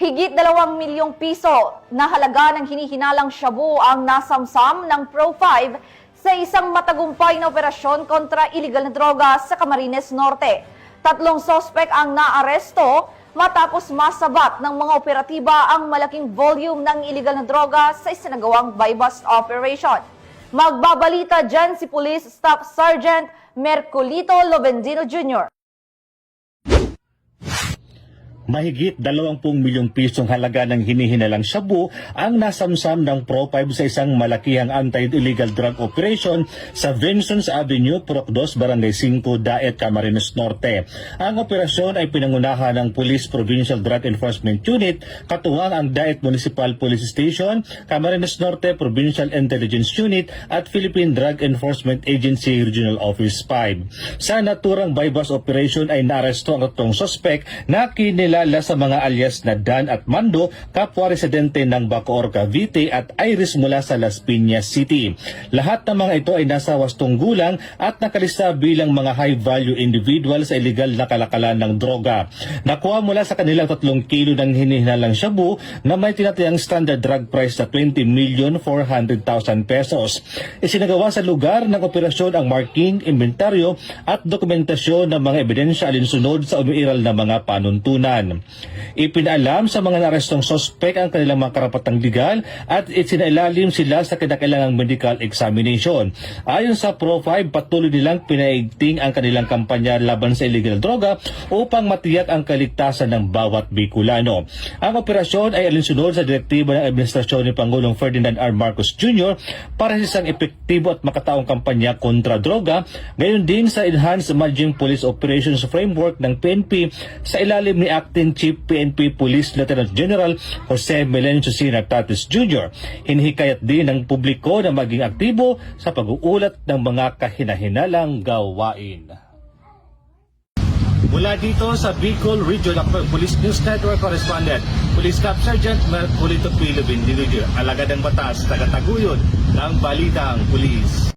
Higit 2 milyong piso na halaga ng hinihinalang shabu ang nasamsam ng Pro5 sa isang matagumpay na operasyon kontra iligal na droga sa Camarines Norte. 3 sospek ang naaresto matapos masabat ng mga operatiba ang malaking volume ng iligal na droga sa isinagawang buy-bust operation. Magbabalita dyan si Police Staff Sergeant Mercolito Lobendino Jr. Mahigit 20 milyong pisong halaga ng hinihinalang shabu ang nasamsam ng Pro5 sa isang malakihang anti-illegal drug operation sa Vincents Avenue, Purok 2, Barangay 5, Daet, Camarines Norte. Ang operasyon ay pinangunahan ng Police Provincial Drug Enforcement Unit, katuwang ang Daet Municipal Police Station, Camarines Norte Provincial Intelligence Unit at Philippine Drug Enforcement Agency Regional Office 5. Sa naturang buy-bust operation ay naaresto ang 3 sospek na kinilala sa mga alias na Dan at Mando, kapwa residente ng Bacoor, Cavite at Iris mula sa Las Piñas City. Lahat ng mga ito ay nasa 8 gulang at nakalista bilang mga high-value individual sa illegal na kalakalan ng droga. Nakuha mula sa kanilang 3 kilo ng hinihinalang shabu na may tinatayang standard drug price na 20,400,000 pesos. Isinagawa sa lugar ng operasyon ang marking, inventaryo at dokumentasyon ng mga ebidensya alinsunod sa umiiral na mga panuntunan. Ipinaalam sa mga narestong sospek ang kanilang mga karapatang legal at isinailalim sila sa kinakailangang medical examination. Ayon sa Pro5, patuloy nilang pinaigting ang kanilang kampanya laban sa illegal droga upang matiyak ang kaligtasan ng bawat Bicolano. Ang operasyon ay alinsunod sa direktiba ng administrasyon ni Pangulong Ferdinand R. Marcos Jr. para sa isang epektibo at makataong kampanya kontra droga, gayon din sa Enhanced Emerging Police Operations Framework ng PNP sa ilalim ni Acting Chief PNP Police Lieutenant General Jose Melencio C. Nagtatis Jr. Hinihikayat din ng publiko na maging aktibo sa pag-uulat ng mga kahinahinalang gawain. Mula dito sa Bicol Regional Police News Network Correspondent, Police Staff Sergeant Mercolito Lobendino Jr., alagad ng batas, tagataguyod ng Balitang Pulis.